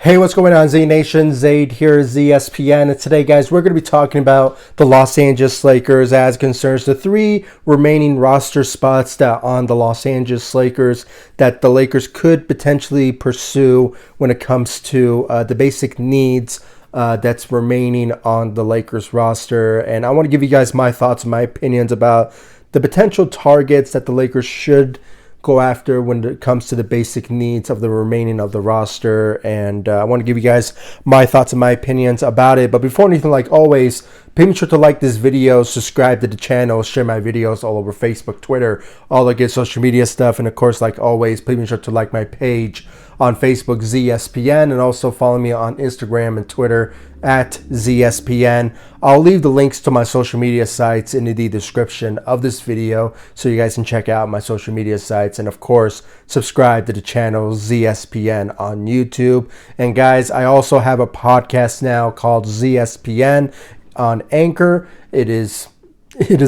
Hey, what's going on, Z Nation? Zaid here, ZSPN, and today, guys, we're going to be talking about the Los Angeles Lakers as concerns the three remaining roster spots that on the Los Angeles Lakers that the Lakers could potentially pursue when it comes to the basic needs that's remaining on the Lakers roster. And I want to give you guys my thoughts and my opinions about the potential targets that the Lakers should go after when it comes to the basic needs of the remaining of the roster. And I want to give you guys my thoughts and my opinions about it. But before anything, like always, be sure to like this video, subscribe to the channel, share my videos all over Facebook, Twitter, all the good social media stuff. And of course, like always, please be sure to like my page on Facebook, ZSPN, and also follow me on Instagram and Twitter at ZSPN. I'll leave the links to my social media sites in the description of this video so you guys can check out my social media sites. And of course, subscribe to the channel ZSPN on YouTube. And guys, I also have a podcast now called ZSPN on Anchor. It is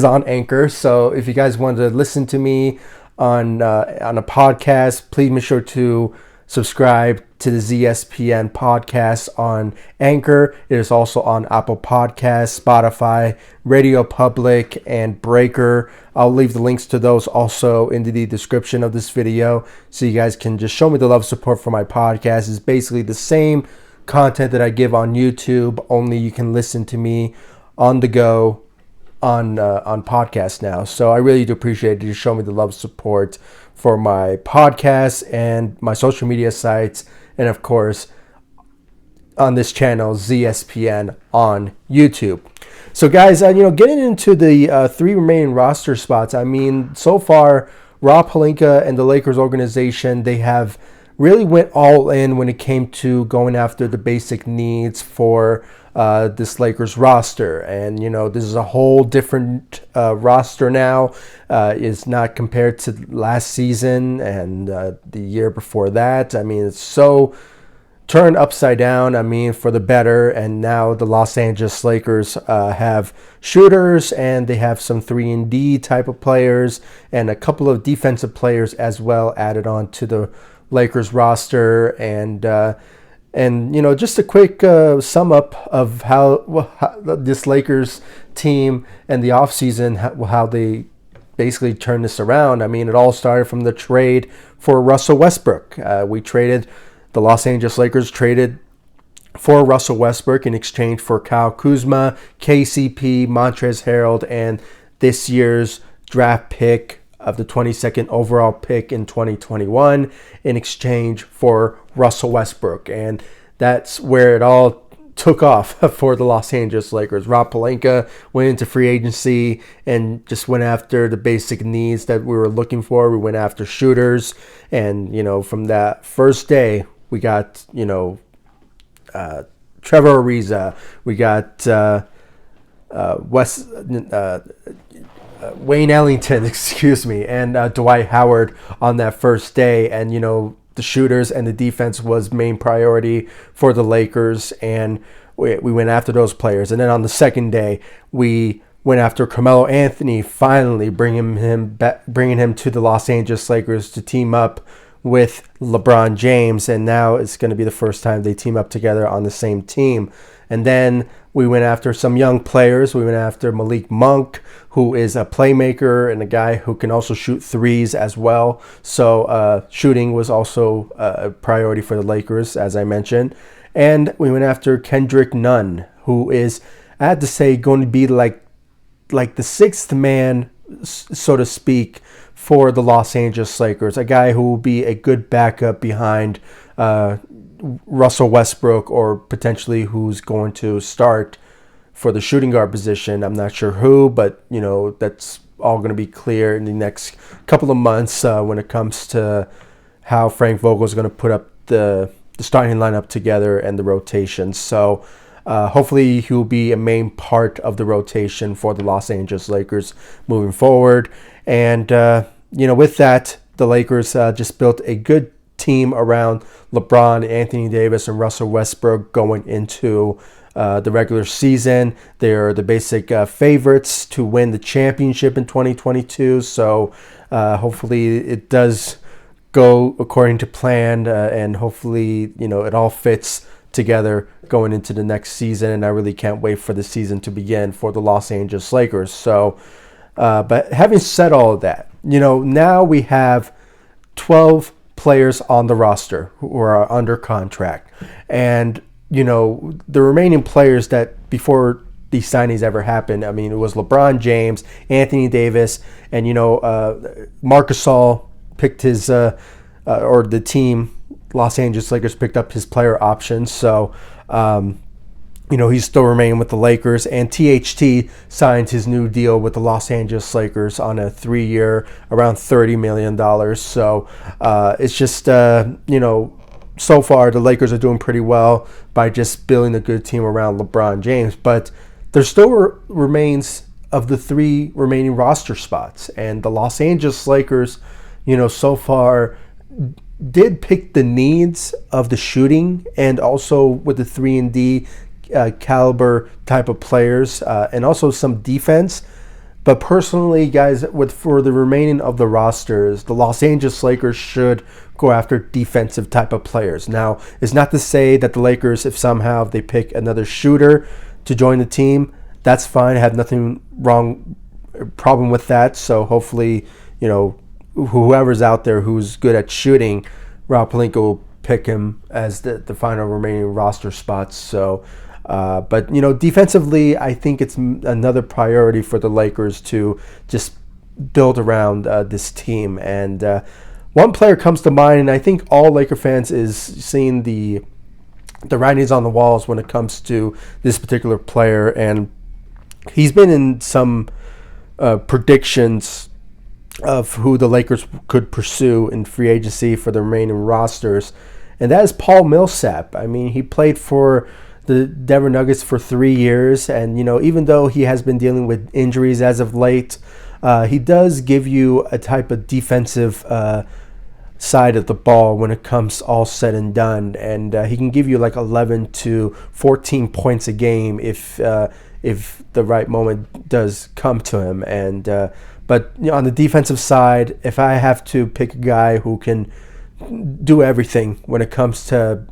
on Anchor. So if you guys want to listen to me on a podcast, please make sure to subscribe to the ZSPN podcast on Anchor. It is also on Apple Podcasts, Spotify, Radio Public, and Breaker. I'll leave the links to those also in the description of this video so you guys can just show me the love support for my podcast. It's basically the same content that I give on YouTube, only you can listen to me on the go on podcast now. So I really do appreciate it. You show me the love support for my podcast and my social media sites, and of course on this channel ZSPN on YouTube. So guys, getting into the three remaining roster spots, I mean, so far Rob Pelinka and the Lakers organization, they have really went all in when it came to going after the basic needs for this Lakers roster. And, this is a whole different roster now. It's not compared to last season and the year before that. I mean, it's so turned upside down, for the better. And now the Los Angeles Lakers have shooters, and they have some 3-and-D type of players and a couple of defensive players as well added on to the Lakers roster. And just a quick sum up of how this Lakers team and the offseason, how they basically turned this around. I mean, it all started from the trade for Russell Westbrook. The Los Angeles Lakers traded for Russell Westbrook in exchange for Kyle Kuzma, KCP, Montrezl Harrell, and this year's draft pick of the 22nd overall pick in 2021 in exchange for Russell Westbrook. And that's where it all took off for the Los Angeles Lakers. Rob Pelinka went into free agency and just went after the basic needs that we were looking for. We went after shooters. And, from that first day, we got, Trevor Ariza. We got Wayne Ellington, and Dwight Howard on that first day. And, the shooters and the defense was main priority for the Lakers, and we went after those players. And then on the second day, we went after Carmelo Anthony, finally bringing him to the Los Angeles Lakers to team up with LeBron James. And now it's going to be the first time they team up together on the same team. And then we went after some young players. We went after Malik Monk, who is a playmaker and a guy who can also shoot threes as well. So shooting was also a priority for the Lakers, as I mentioned. And we went after Kendrick Nunn, who is, I had to say, going to be like the sixth man, so to speak, for the Los Angeles Lakers. A guy who will be a good backup behind Russell Westbrook, or potentially who's going to start for the shooting guard position. I'm not sure who, but that's all going to be clear in the next couple of months when it comes to how Frank Vogel is going to put up the starting lineup together and the rotation. So hopefully he will be a main part of the rotation for the Los Angeles Lakers moving forward. And with that, the Lakers just built a good team around LeBron, Anthony Davis, and Russell Westbrook going into the regular season. They're the basic favorites to win the championship in 2022. So hopefully it does go according to plan, and hopefully, it all fits together going into the next season. And I really can't wait for the season to begin for the Los Angeles Lakers. So, but having said all of that, now we have 12 players on the roster who are under contract. And, the remaining players that before these signings ever happened, I mean, it was LeBron James, Anthony Davis, and, Marc Gasol picked his, or the team, Los Angeles Lakers picked up his player options. So, he's still remaining with the Lakers. And THT signed his new deal with the Los Angeles Lakers on a 3-year, around $30 million. So, it's just, so far the Lakers are doing pretty well by just building a good team around LeBron James. But there still remains of the 3 remaining roster spots. And the Los Angeles Lakers, so far did pick the needs of the shooting and also with the 3-and-D caliber type of players, and also some defense. But personally, guys, for the remaining of the rosters, the Los Angeles Lakers should go after defensive type of players. Now, it's not to say that the Lakers, if somehow they pick another shooter to join the team, that's fine. I have nothing problem with that. So hopefully, whoever's out there who's good at shooting, Rob Pelinka will pick him as the final remaining roster spots. So, but defensively, I think it's another priority for the Lakers to just build around this team. And one player comes to mind, and I think all Laker fans is seeing the writings on the walls when it comes to this particular player, and he's been in some predictions of who the Lakers could pursue in free agency for the remaining rosters, and that is Paul Millsap. I mean, he played for the Denver Nuggets for 3 years, and even though he has been dealing with injuries as of late, he does give you a type of defensive side of the ball when it comes all said and done, and he can give you like 11 to 14 points a game if the right moment does come to him. And but on the defensive side, if I have to pick a guy who can do everything when it comes to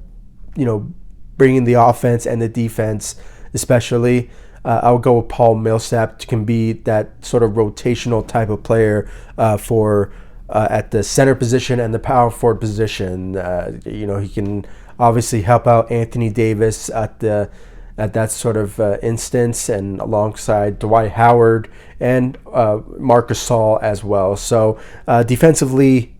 bringing the offense and the defense, especially, I'll go with Paul Millsap. Can be that sort of rotational type of player for at the center position and the power forward position. He can obviously help out Anthony Davis at that sort of instance, and alongside Dwight Howard and Marc Gasol as well. So defensively,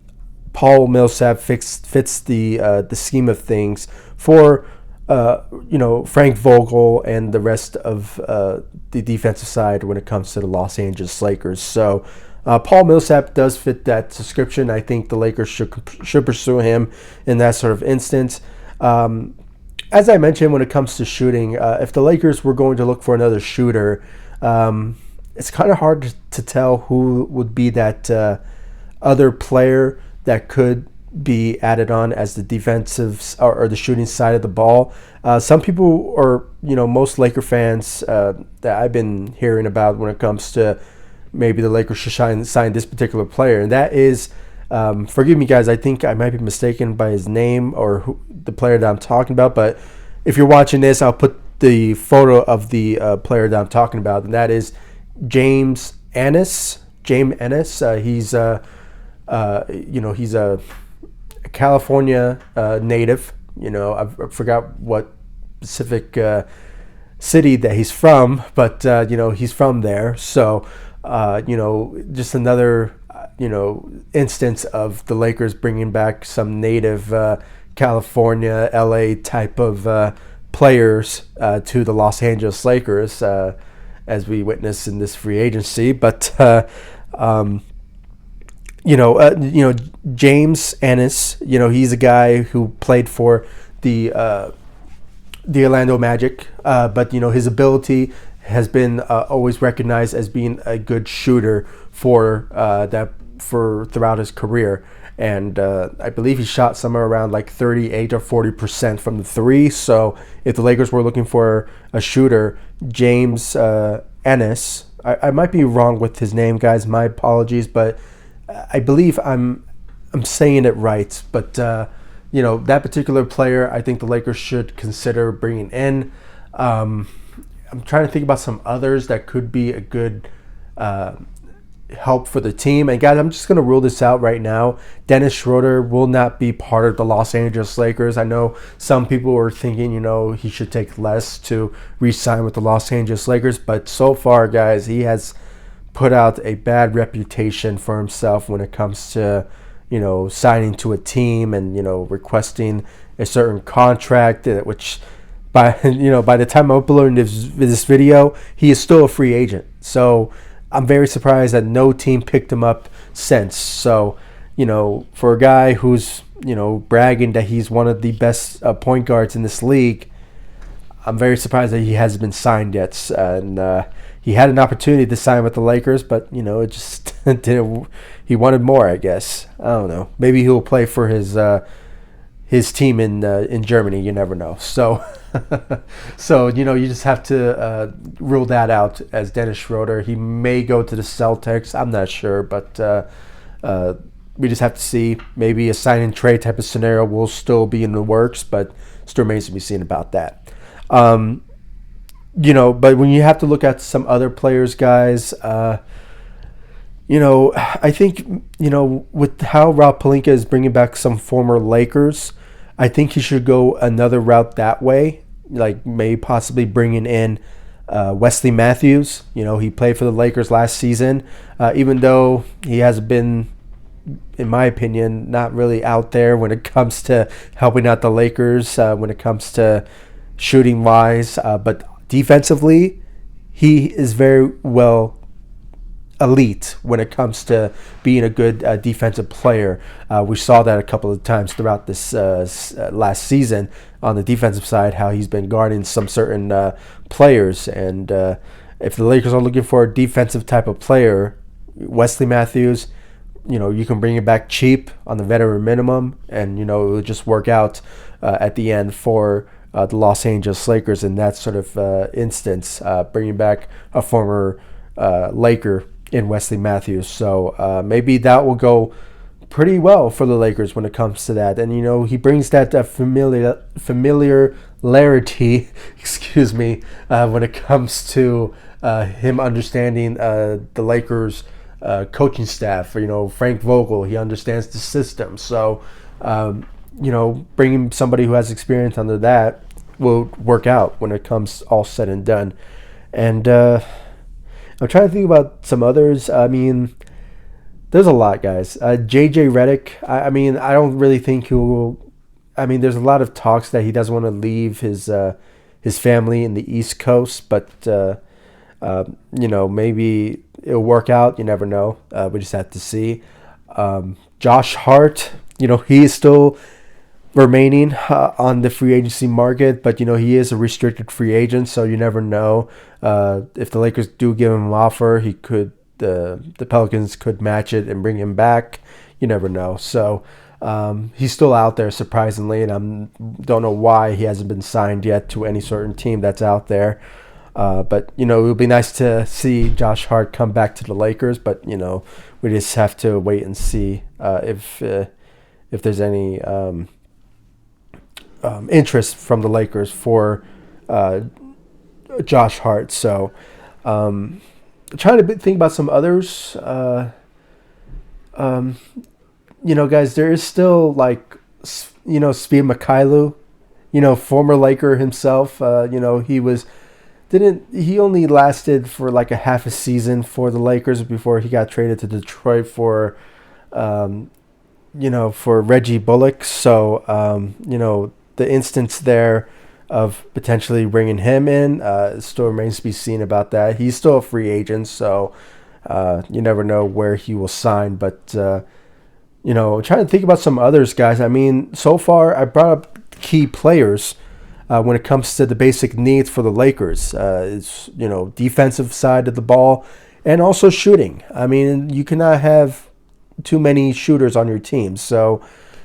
Paul Millsap fits the scheme of things for Frank Vogel and the rest of the defensive side when it comes to the Los Angeles Lakers. So Paul Millsap does fit that description. I think the Lakers should pursue him in that sort of instance. As I mentioned, when it comes to shooting, if the Lakers were going to look for another shooter, it's kind of hard to tell who would be that other player that could be added on as the defensive or the shooting side of the ball. Some people, or most Laker fans that I've been hearing about when it comes to maybe the Lakers should sign this particular player, and that is, forgive me guys, I think I might be mistaken by his name or the player that I'm talking about, but if you're watching this, I'll put the photo of the player that I'm talking about, and that is James Ennis. He's he's a California native. I forgot what specific city that he's from, but he's from there. So just another instance of the Lakers bringing back some native California, LA type of players to the Los Angeles Lakers, as we witness in this free agency. But James Ennis, he's a guy who played for the Orlando Magic, but his ability has been always recognized as being a good shooter for throughout his career, and I believe he shot somewhere around like 38 or 40% from the three. So if the Lakers were looking for a shooter, James Ennis, I might be wrong with his name, guys. My apologies, but I believe I'm I'm saying it right, but that particular player, I think the Lakers should consider bringing in. I'm trying to think about some others that could be a good help for the team. And guys, I'm just going to rule this out right now. Dennis Schroeder will not be part of the Los Angeles Lakers. I know some people were thinking, he should take less to re-sign with the Los Angeles Lakers. But so far, guys, he has put out a bad reputation for himself when it comes to, signing to a team and, requesting a certain contract, which by the time I'm uploading this video, he is still a free agent. So I'm very surprised that no team picked him up since. So, for a guy who's, bragging that he's one of the best point guards in this league, I'm very surprised that he hasn't been signed yet. And he had an opportunity to sign with the Lakers, but, it just didn't. He wanted more, I guess. I don't know. Maybe he'll play for his team in Germany. You never know. So, you just have to rule that out as Dennis Schroeder. He may go to the Celtics. I'm not sure, but we just have to see. Maybe a sign and trade type of scenario will still be in the works, but still remains to be seen about that. But when you have to look at some other players, guys, I think, with how Rob Pelinka is bringing back some former Lakers, I think he should go another route that way, like maybe possibly bringing in Wesley Matthews. He played for the Lakers last season, even though he has been, in my opinion, not really out there when it comes to helping out the Lakers, when it comes to shooting wise, but defensively, he is very well elite when it comes to being a good defensive player. We saw that a couple of times throughout this last season on the defensive side, how he's been guarding some certain players. And if the Lakers are looking for a defensive type of player, Wesley Matthews, you can bring it back cheap on the veteran minimum, and it will just work out at the end for the Los Angeles Lakers in that sort of instance, bringing back a former Laker in Wesley Matthews. So maybe that will go pretty well for the Lakers when it comes to that. And, he brings that familiarity, excuse me, when it comes to him understanding the Lakers coaching staff. Frank Vogel, he understands the system. So, bringing somebody who has experience under that will work out when it comes all said and done. And I'm trying to think about some others. I mean, there's a lot, guys. JJ Redick, I don't really think he will. There's a lot of talks that he doesn't want to leave his family in the East Coast, but maybe it'll work out. You never know. We just have to see. Josh Hart, he is still remaining on the free agency market, but he is a restricted free agent, so you never know. If the Lakers do give him an offer, he could the Pelicans could match it and bring him back. You never know. So he's still out there, surprisingly, and I don't know why he hasn't been signed yet to any certain team that's out there. But it would be nice to see Josh Hart come back to the Lakers, but we just have to wait and see if there's any interest from the Lakers for Josh Hart. So trying to think about some others. Guys, there is still Speed Mikhailuk, former Laker himself. He only lasted for like a half a season for the Lakers before he got traded to Detroit for Reggie Bullock. So, the instance there of potentially bringing him in still remains to be seen about that. He's still a free agent, so you never know where he will sign. But, trying to think about some others, guys. So far I brought up key players when it comes to the basic needs for the Lakers. It's, defensive side of the ball and also shooting. You cannot have too many shooters on your team. So,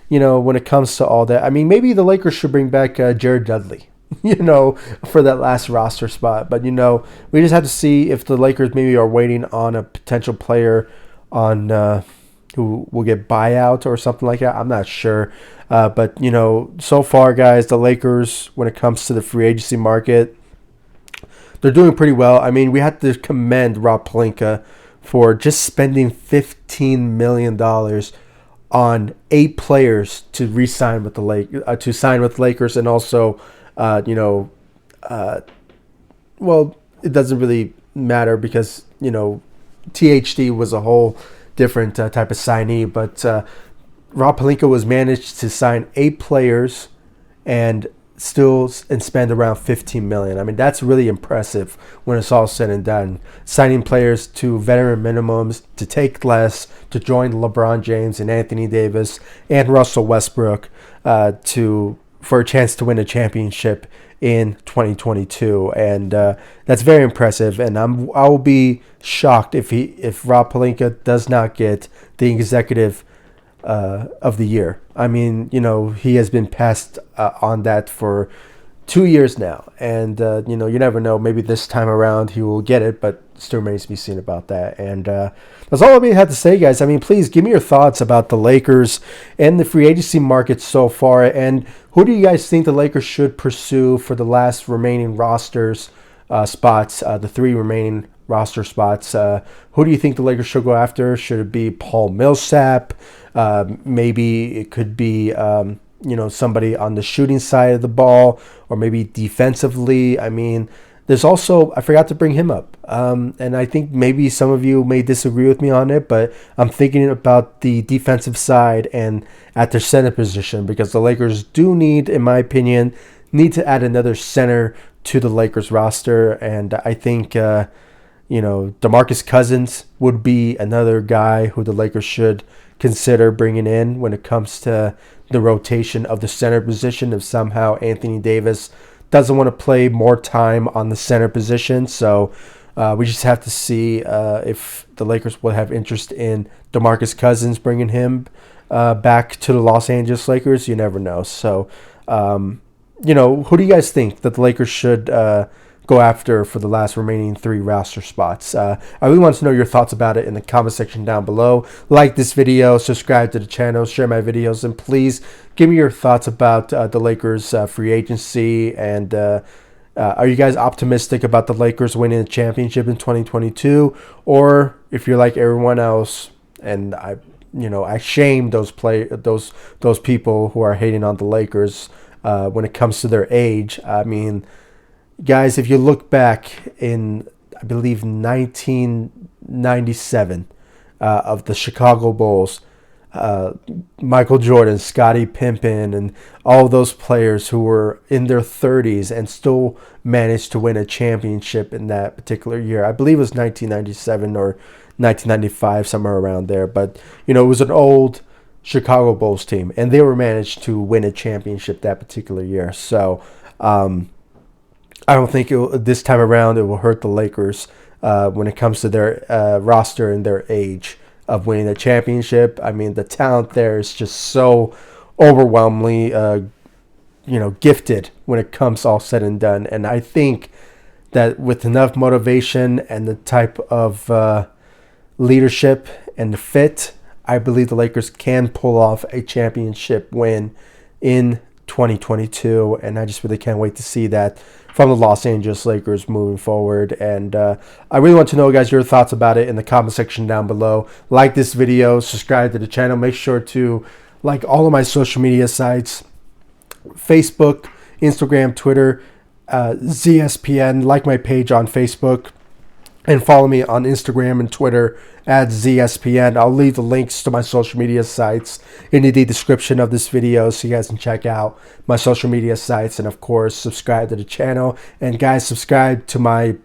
when it comes to all that, maybe the Lakers should bring back Jared Dudley, for that last roster spot. But, we just have to see if the Lakers maybe are waiting on a potential player on who will get buyout or something like that. I'm not sure. But, so far, guys, the Lakers, when it comes to the free agency market, they're doing pretty well. I mean, we have to commend Rob Pelinka for just spending $15 million on 8 players to re-sign with the to sign with Lakers, and also, well, it doesn't really matter because THD was a whole different type of signee, but Rob Pelinka was managed to sign 8 players and spend around $15 million. I mean, that's really impressive when it's all said and done. Signing players to veteran minimums, to take less, to join LeBron James and Anthony Davis and Russell Westbrook for a chance to win a championship in 2022, and that's very impressive. And I will be shocked if Rob Pelinka does not get the executive of the year. I mean, he has been passed on that for 2 years now, and you never know. Maybe this time around he will get it, but still remains to be seen about that. And that's all I had to say, guys. I mean, please give me your thoughts about the Lakers and the free agency market so far, and who do you guys think the Lakers should pursue for the last remaining rosters spots, the 3 remaining roster spots? Who do you think the Lakers should go after? Should it be Paul Millsap? Maybe it could be somebody on the shooting side of the ball, or maybe defensively. I mean, there's also, I forgot to bring him up, and I think maybe some of you may disagree with me on it, but I'm thinking about the defensive side and at their center position, because the Lakers do need, in my opinion, to add another center to the Lakers roster. And I think DeMarcus Cousins would be another guy who the Lakers should consider bringing in when it comes to the rotation of the center position, if somehow Anthony Davis doesn't want to play more time on the center position. So we just have to see if the Lakers will have interest in DeMarcus Cousins, bringing him back to the Los Angeles Lakers. You never know. So, who do you guys think that the Lakers should go after for the last remaining 3 roster spots? I really want to know your thoughts about it in the comment section down below. Like this video, subscribe to the channel, share my videos, and please give me your thoughts about the Lakers free agency. And are you guys optimistic about the Lakers winning the championship in 2022? Or if you're like everyone else, and I shame those people who are hating on the Lakers when it comes to their age. I mean, guys, if you look back in, I believe, 1997 of the Chicago Bulls, Michael Jordan, Scottie Pippen, and all those players who were in their 30s and still managed to win a championship in that particular year. I believe it was 1997 or 1995, somewhere around there. But, it was an old Chicago Bulls team, and they were managed to win a championship that particular year. So, I don't think this time around it will hurt the Lakers when it comes to their roster and their age of winning the championship. I mean, the talent there is just so overwhelmingly, gifted when it comes all said and done. And I think that with enough motivation and the type of leadership and the fit, I believe the Lakers can pull off a championship win in 2022, and I just really can't wait to see that from the Los Angeles Lakers moving forward. And I really want to know, guys, your thoughts about it in the comment section down below. Like this video, subscribe to the channel, make sure to like all of my social media sites, Facebook, Instagram, Twitter, ZSPN, like my page on Facebook, and follow me on Instagram and Twitter at ZSPN. I'll leave the links to my social media sites in the description of this video so you guys can check out my social media sites. And of course, subscribe to the channel. And guys, subscribe to my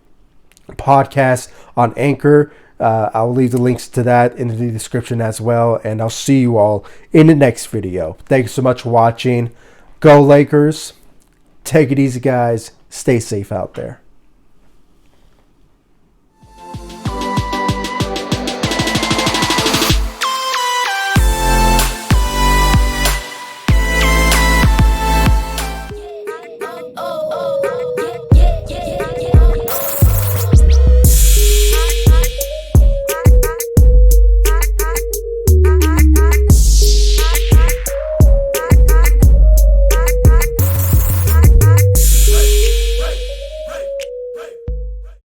podcast on Anchor. I'll leave the links to that in the description as well. And I'll see you all in the next video. Thanks so much for watching. Go Lakers. Take it easy, guys. Stay safe out there.